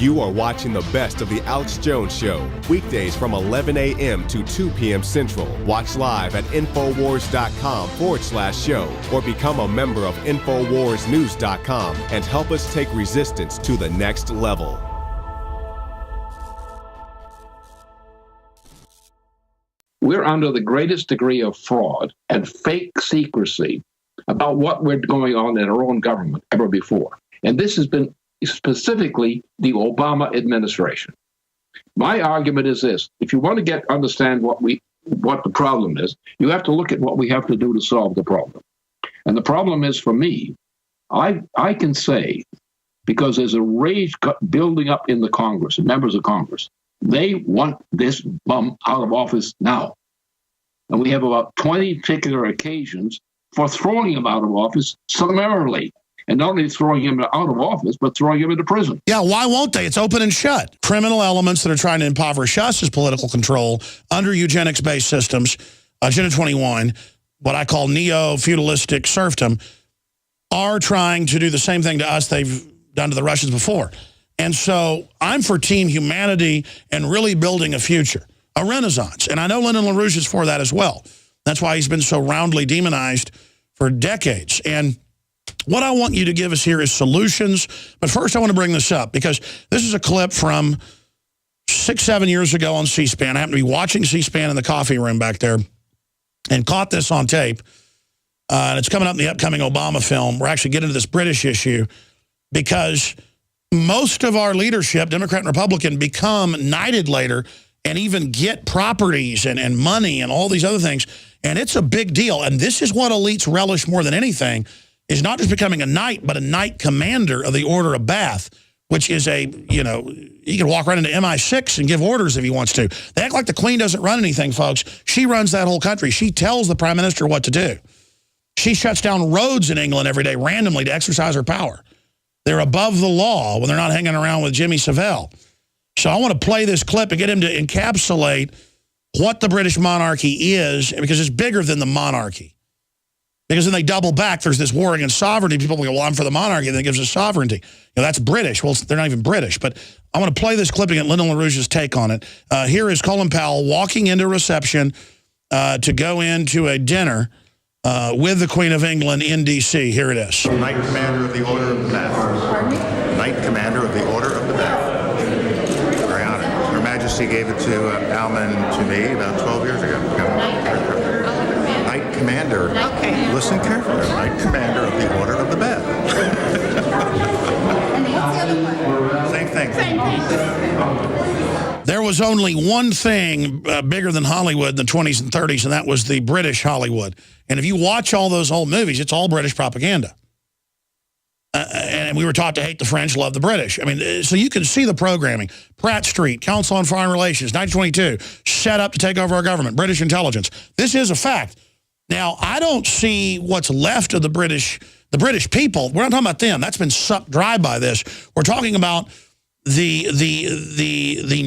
You are watching the best of The Alex Jones Show, weekdays from 11 a.m. to 2 p.m. Central. Watch live at Infowars.com/show or become a member of InfoWarsNews.com and help us take resistance to the next level. We're under the greatest degree of fraud and fake secrecy about what we're going on in our own government ever before. And this has been specifically the Obama administration. My argument is this: if you want to understand what the problem is, you have to look at what we have to do to solve the problem. And the problem is, for me, I can say, because there's a rage building up in the Congress, members of Congress, they want this bum out of office now. And we have about 20 particular occasions for throwing him out of office summarily. And not only throwing him out of office, but throwing him into prison. Yeah, why won't they? It's open and shut. Criminal elements that are trying to impoverish us as political control under eugenics-based systems, Agenda 21, what I call neo-feudalistic serfdom, are trying to do the same thing to us they've done to the Russians before. And so I'm for team humanity and really building a future, a renaissance. And I know Lyndon LaRouche is for that as well. That's why he's been so roundly demonized for decades. And what I want you to give us here is solutions. But first, I want to bring this up because this is a clip from 6-7 years ago on C-SPAN. I happened to be watching C-SPAN in the coffee room back there and caught this on tape. And it's coming up in the upcoming Obama film. We're actually getting to this British issue because most of our leadership, Democrat and Republican, become knighted later and even get properties and money and all these other things. And it's a big deal. And this is what elites relish more than anything, is not just becoming a knight, but a knight commander of the Order of Bath, which is a, you know, he can walk right into MI6 and give orders if he wants to. They act like the Queen doesn't run anything, folks. She runs that whole country. She tells the Prime Minister what to do. She shuts down roads in England every day randomly to exercise her power. They're above the law when they're not hanging around with Jimmy Savile. So I want to play this clip and get him to encapsulate what the British monarchy is, because it's bigger than the monarchy. Because then they double back. There's this war against sovereignty. People go, well, I'm for the monarchy, and that gives us sovereignty. You know, that's British. Well, they're not even British. But I want to play this clip and get Lyndon LaRouche's take on it. Here is Colin Powell walking into a reception to go into a dinner with the Queen of England in D.C. Here it is. Knight Commander of the Order of the Bath. Pardon me? Knight Commander of the Order of the Bath. Very honored. Her Majesty gave it to Alman to me about 12 years ago. Knight Commander. Okay. Listen carefully. Knight Commander of the Order of the Bath. And what's the other one? Same thing. Same thing. There was only one thing bigger than Hollywood in the 20s and 30s, and that was the British Hollywood. And if you watch all those old movies, it's all British propaganda. And we were taught to hate the French, love the British. I mean, so you can see the programming. Pratt Street, Council on Foreign Relations, 1922, set up to take over our government, British intelligence. This is a fact. Now, I don't see what's left of the British people. We're not talking about them. That's been sucked dry by this. We're talking about the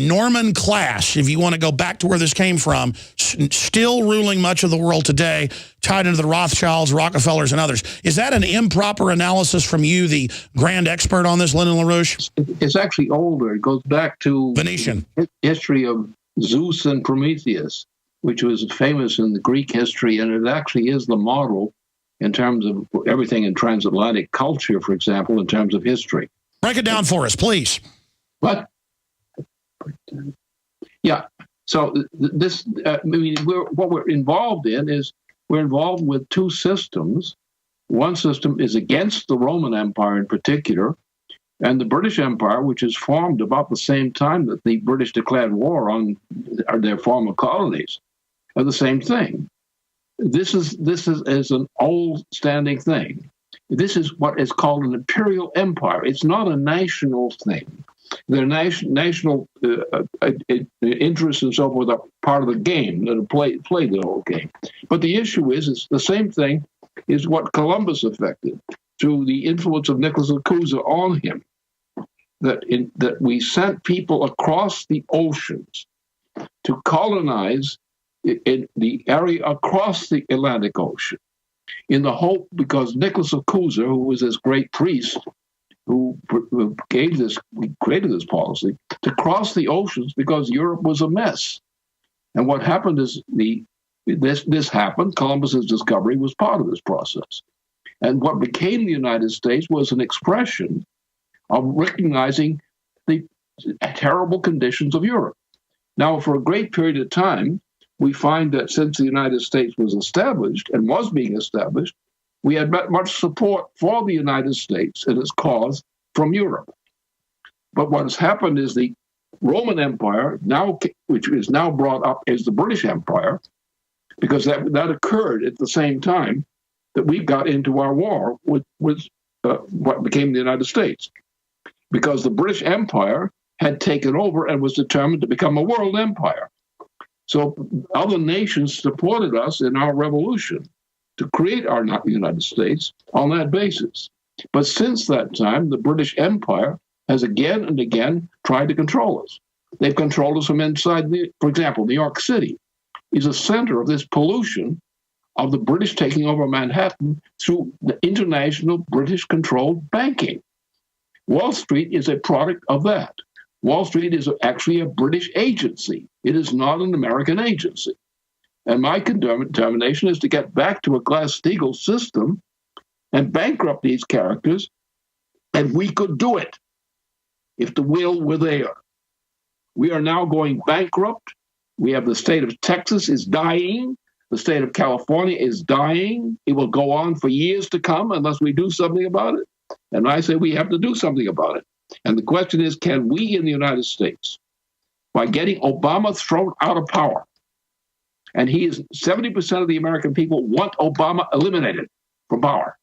Norman class, if you want to go back to where this came from, still ruling much of the world today, tied into the Rothschilds, Rockefellers, and others. Is that an improper analysis from you, the grand expert on this, Lyndon LaRouche? It's actually older. It goes back to Venetian history of Zeus and Prometheus, which was famous in the Greek history, and it actually is the model in terms of everything in transatlantic culture, for example, in terms of history. Break it down for us, please. What? Yeah. So this, I mean, what we're involved in is we're involved with two systems. One system is against the Roman Empire in particular, and the British Empire, which is formed about the same time that the British declared war on their former colonies, are the same thing. This is an old standing thing. This is what is called an imperial empire. It's not a national thing. Their national interests and so forth are part of the game, that play the whole game. But the issue is, it's the same thing is what Columbus affected through the influence of Nicholas of Cusa on him, that we sent people across the oceans to colonize in the area across the Atlantic Ocean, in the hope, because Nicholas of Cusa, who was this great priest, who created this policy, to cross the oceans because Europe was a mess. And what happened is this happened. Columbus's discovery was part of this process. And what became the United States was an expression of recognizing the terrible conditions of Europe. Now, for a great period of time, we find that since the United States was established and was being established, we had much support for the United States and its cause from Europe. But what has happened is the Roman Empire, now, which is now brought up as the British Empire, because that occurred at the same time that we got into our war with what became the United States. Because the British Empire had taken over and was determined to become a world empire. So other nations supported us in our revolution to create our United States on that basis. But since that time, the British Empire has again and again tried to control us. They've controlled us from inside, for example, New York City is a center of this pollution of the British taking over Manhattan through the international British-controlled banking. Wall Street is a product of that. Wall Street is actually a British agency. It is not an American agency. And my determination is to get back to a Glass-Steagall system and bankrupt these characters, and we could do it if the will were there. We are now going bankrupt. We have the state of Texas is dying. The state of California is dying. It will go on for years to come unless we do something about it. And I say we have to do something about it. And the question is, can we in the United States, by getting Obama thrown out of power, and 70% of the American people want Obama eliminated from power.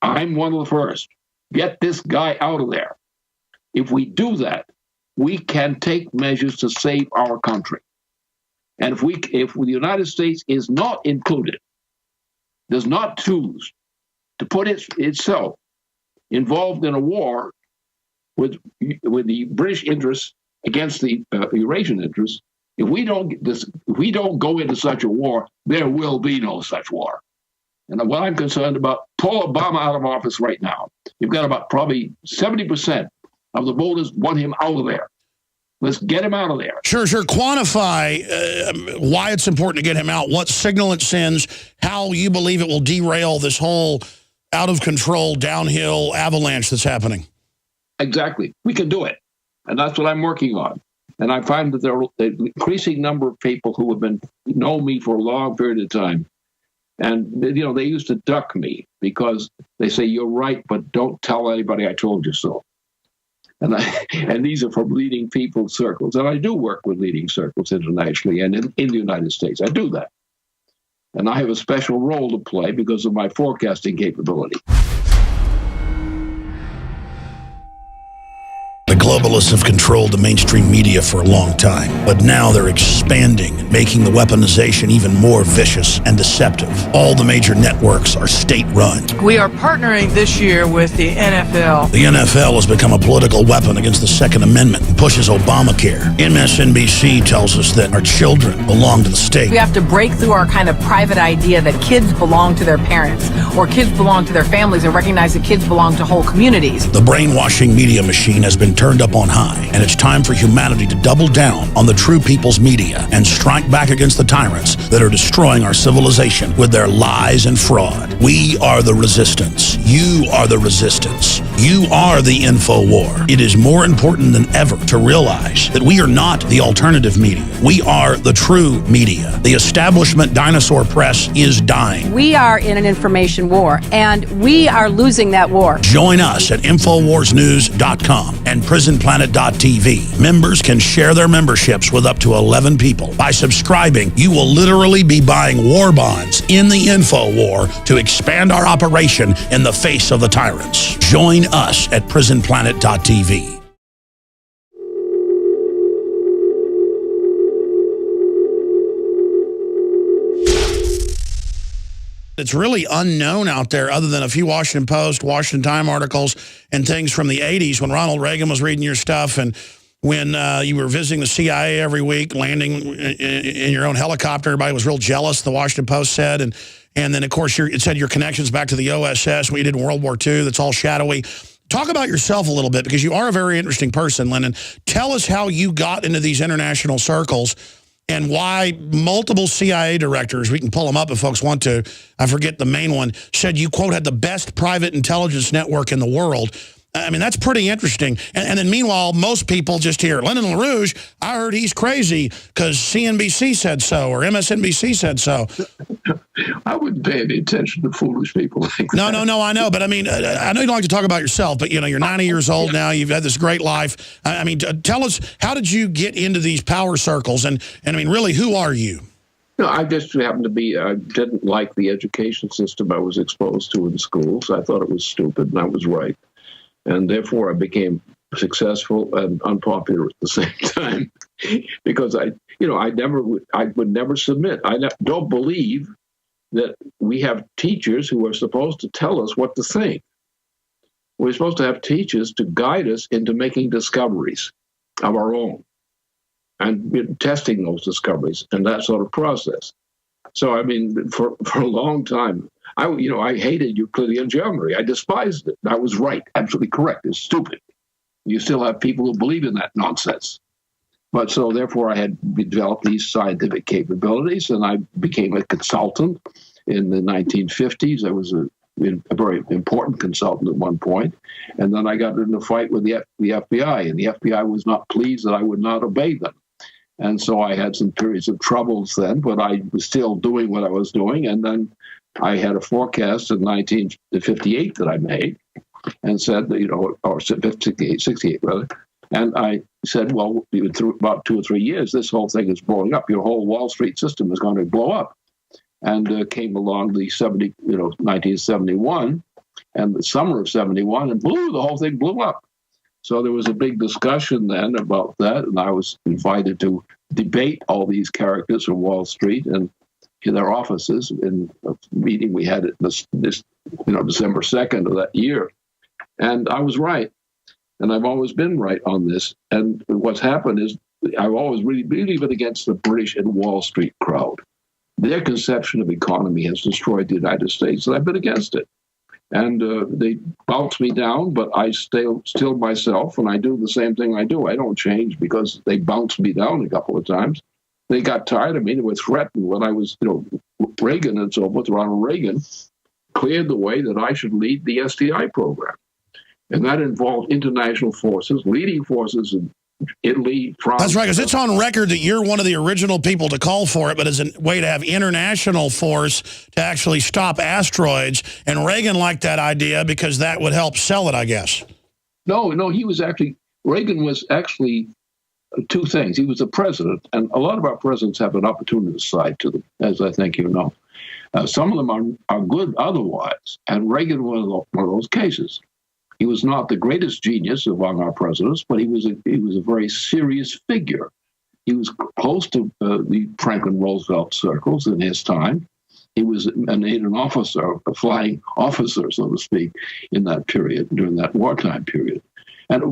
I'm one of the first. Get this guy out of there. If we do that, we can take measures to save our country. And if the United States is not included, does not choose to put itself involved in a war with the British interests against the Eurasian interests, if we don't go into such a war, there will be no such war. And what I'm concerned about, pull Obama out of office right now. You've got about probably 70% of the voters want him out of there. Let's get him out of there. Sure. Quantify why it's important to get him out, what signal it sends, how you believe it will derail this whole out-of-control, downhill avalanche that's happening. Exactly. We can do it. And that's what I'm working on. And I find that there are an increasing number of people who have known me for a long period of time. And, they used to duck me because they say, you're right, but don't tell anybody I told you so. And these are from leading people circles. And I do work with leading circles internationally and in the United States. I do that. And I have a special role to play because of my forecasting capability. The globalists have controlled the mainstream media for a long time, but now they're expanding and making the weaponization even more vicious and deceptive. All the major networks are state-run. We are partnering this year with the NFL. The NFL has become a political weapon against the Second Amendment and pushes Obamacare. MSNBC tells us that our children belong to the state. We have to break through our kind of private idea that kids belong to their parents or kids belong to their families and recognize that kids belong to whole communities. The brainwashing media machine has been turned up on high, and it's time for humanity to double down on the true people's media and strike back against the tyrants that are destroying our civilization with their lies and fraud. We are the resistance. You are the resistance. You are the info war. It is more important than ever to realize that we are not the alternative media. We are the true media. The establishment dinosaur press is dying. We are in an information war, and we are losing that war. Join us at InfoWarsNews.com and PrisonPlanet.tv. Members can share their memberships with up to 11 people. By subscribing, you will literally be buying war bonds in the info war to expand our operation in the face of the tyrants. Join us at PrisonPlanet.tv. It's really unknown out there other than a few Washington Post, Washington Time articles and things from the 80s when Ronald Reagan was reading your stuff and when you were visiting the CIA every week, landing in your own helicopter. Everybody was real jealous, the Washington Post said. And then, of course, it said your connections back to the OSS, what you did in World War II, that's all shadowy. Talk about yourself a little bit, because you are a very interesting person, Lyndon. Tell us how you got into these international circles and why multiple CIA directors, we can pull them up if folks want to, I forget the main one, said you, quote, had the best private intelligence network in the world. I mean, that's pretty interesting. And then meanwhile, most people just hear, Lyndon LaRouche, I heard he's crazy because CNBC said so or MSNBC said so. I wouldn't pay any attention to foolish people like that. No, I know. But I mean, I know you don't like to talk about yourself, but, you know, you're 90 years old now. You've had this great life. I mean, tell us, how did you get into these power circles? And I mean, really, who are you? No, I just happened to be, I didn't like the education system I was exposed to in schools. I thought it was stupid, and I was right. And therefore, I became successful and unpopular at the same time, because I would never submit. I don't believe that we have teachers who are supposed to tell us what to think. We're supposed to have teachers to guide us into making discoveries of our own and testing those discoveries and that sort of process. So, I mean, for a long time, I hated Euclidean geometry. I despised it. I was right, absolutely correct. It's stupid. You still have people who believe in that nonsense. But so therefore, I had developed these scientific capabilities, and I became a consultant in the 1950s. I was a very important consultant at one point, and then I got in a fight with the FBI, and the FBI was not pleased that I would not obey them. And so I had some periods of troubles then, but I was still doing what I was doing, and then I had a forecast in 1958 that I made and said that, or 68 rather. And I said, well, through about 2 or 3 years, this whole thing is blowing up. Your whole Wall Street system is going to blow up. And came along the 1971 and the summer of 71, and the whole thing blew up. So there was a big discussion then about that, and I was invited to debate all these characters from Wall Street and in their offices in a meeting we had at December 2nd of that year. And I was right. And I've always been right on this. And what's happened is I've always really been against the British and Wall Street crowd. Their conception of economy has destroyed the United States, and I've been against it. And they bounce me down, but I still myself, and I do the same thing I do. I don't change because they bounced me down a couple of times. They got tired of me. They were threatened when I was, Reagan and so forth. Ronald Reagan cleared the way that I should lead the SDI program. And that involved international forces, leading forces in Italy, France. That's right, because it's on record that you're one of the original people to call for it, but as a way to have international force to actually stop asteroids. And Reagan liked that idea because that would help sell it, I guess. No, Reagan was actually two things. He was the president, and a lot of our presidents have an opportunist side to them, as I think you know. Some of them are good otherwise, and Reagan was one of those cases. He was not the greatest genius among our presidents, but he was a very serious figure. He was close to the Franklin Roosevelt circles in his time. He was an officer, a flying officer, so to speak, in that period, during that wartime period. And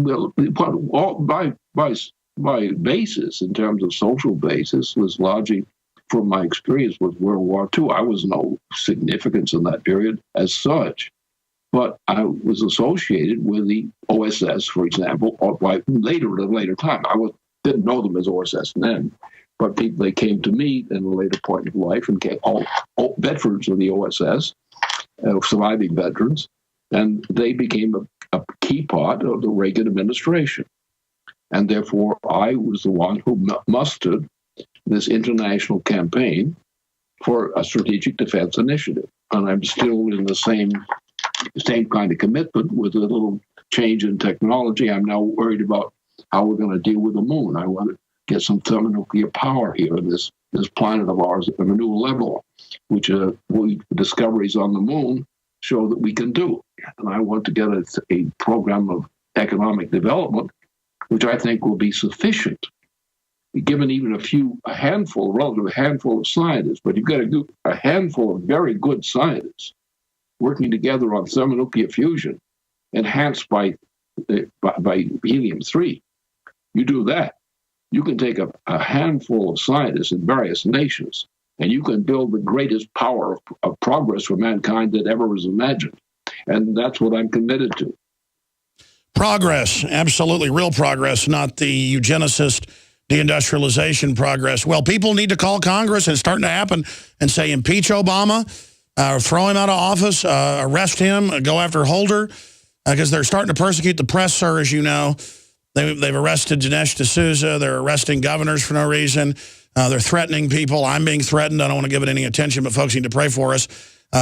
my basis, in terms of social basis, was largely from my experience with World War II. I was no significance in that period as such. But I was associated with the OSS, for example, at a later time. I didn't know them as OSS then, but they came to me in a later point of life and came all veterans of the OSS, surviving veterans, and they became a key part of the Reagan administration. And therefore, I was the one who mustered this international campaign for a strategic defense initiative. And I'm still in the same kind of commitment with a little change in technology. I'm now worried about how we're going to deal with the moon. I want to get some thermonuclear power here in this planet of ours at a new level, which discoveries on the moon show that we can do. And I want to get a program of economic development, which I think will be sufficient, given even a relative handful of scientists. But you've got to do a handful of very good scientists working together on thermonuclear fusion, enhanced by helium-3. You do that, you can take a handful of scientists in various nations, and you can build the greatest power of progress for mankind that ever was imagined. And that's what I'm committed to. Progress, absolutely real progress, not the eugenicist deindustrialization progress. Well, people need to call Congress, and it's starting to happen, and say impeach Obama, throw him out of office, arrest him, go after Holder, because they're starting to persecute the press, sir, as you know. They've arrested Dinesh D'Souza. They're arresting governors for no reason. They're threatening people. I'm being threatened. I don't want to give it any attention, but folks need to pray for us.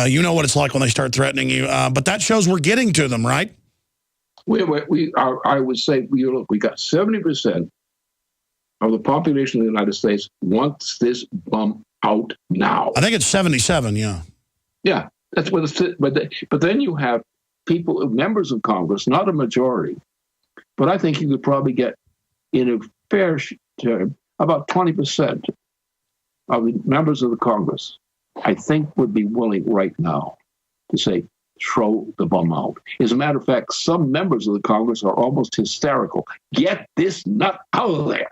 You know what it's like when they start threatening you. But that shows we're getting to them, right? I would say, we got 70% of the population of the United States wants this bum out now. I think it's 77, yeah. Yeah, that's what it's. But then you have people, members of Congress, not a majority, but I think you could probably get, in a fair term, about 20% of the members of the Congress, I think, would be willing right now to say, throw the bum out. As a matter of fact, some members of the Congress are almost hysterical. Get this nut out of there.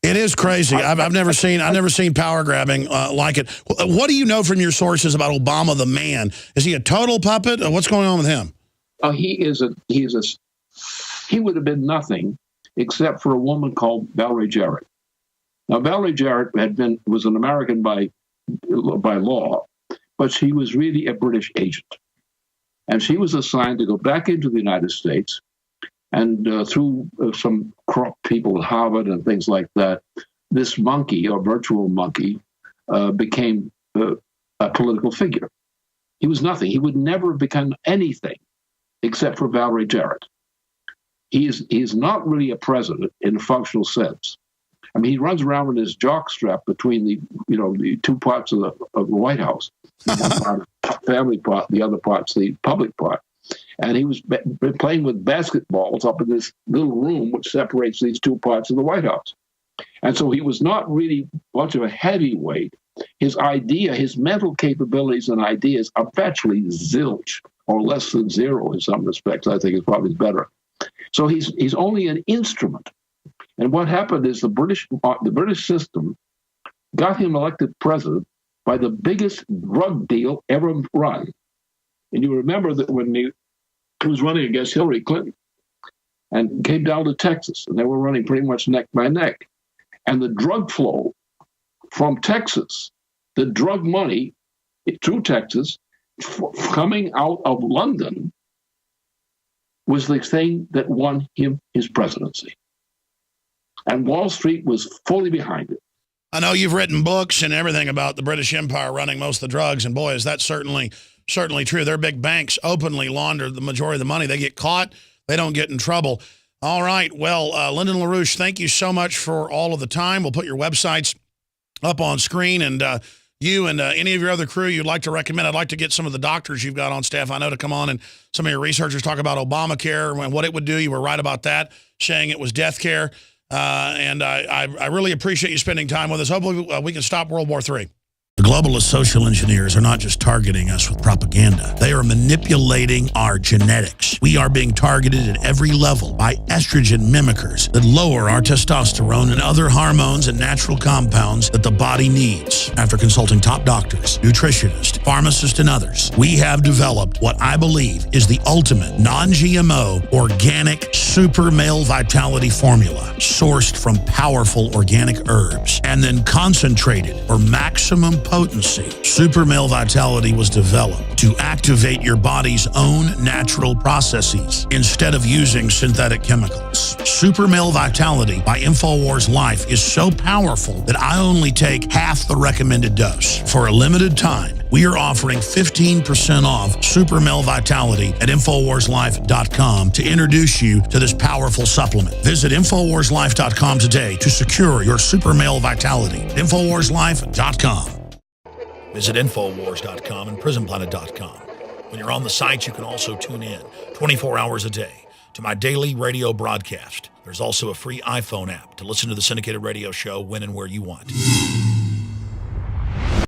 It is crazy. I've never seen power grabbing like it. What do you know from your sources about Obama the man? Is he a total puppet? What's going on with him? He would have been nothing except for a woman called Valerie Jarrett. Now, Valerie Jarrett was an American by law, but she was really a British agent. And she was assigned to go back into the United States, and through some corrupt people at Harvard and things like that, this monkey, or virtual monkey, became a political figure. He was nothing. He would never have become anything except for Valerie Jarrett. He's not really a president in a functional sense. I mean, he runs around with his jockstrap between the two parts of the White House. One part, the family part, the other part's the public part. And he was playing with basketballs up in this little room which separates these two parts of the White House. And so he was not really much of a heavyweight. His mental capabilities and ideas are virtually zilch, or less than zero in some respects. I think is probably better. So he's only an instrument. And what happened is the British system got him elected president by the biggest drug deal ever run. And you remember that when he was running against Hillary Clinton and came down to Texas, and they were running pretty much neck by neck. And the drug flow from Texas, the drug money through Texas, coming out of London, was the thing that won him his presidency. And Wall Street was fully behind it. I know you've written books and everything about the British Empire running most of the drugs, and boy, is that certainly true. Their big banks openly launder the majority of the money. They get caught, they don't get in trouble. All right, well, Lyndon LaRouche, thank you so much for all of the time. We'll put your websites up on screen, and you and any of your other crew you'd like to recommend. I'd like to get some of the doctors you've got on staff, I know, to come on, and some of your researchers talk about Obamacare and what it would do. You were right about that, saying it was death care. And I really appreciate you spending time with us. Hopefully we can stop World War III. The globalist social engineers are not just targeting us with propaganda. They are manipulating our genetics. We are being targeted at every level by estrogen mimickers that lower our testosterone and other hormones and natural compounds that the body needs. After consulting top doctors, nutritionists, pharmacists, and others, we have developed what I believe is the ultimate non-GMO organic super male vitality formula sourced from powerful organic herbs and then concentrated for maximum potency. Super Male Vitality was developed to activate your body's own natural processes instead of using synthetic chemicals. Super Male Vitality by InfoWars Life is so powerful that I only take half the recommended dose. For a limited time, we are offering 15% off Super Male Vitality at InfoWarsLife.com to introduce you to this powerful supplement. Visit InfoWarsLife.com today to secure your Super Male Vitality. InfoWarsLife.com. Visit Infowars.com and PrisonPlanet.com. When you're on the site, you can also tune in 24 hours a day to my daily radio broadcast. There's also a free iPhone app to listen to the syndicated radio show when and where you want.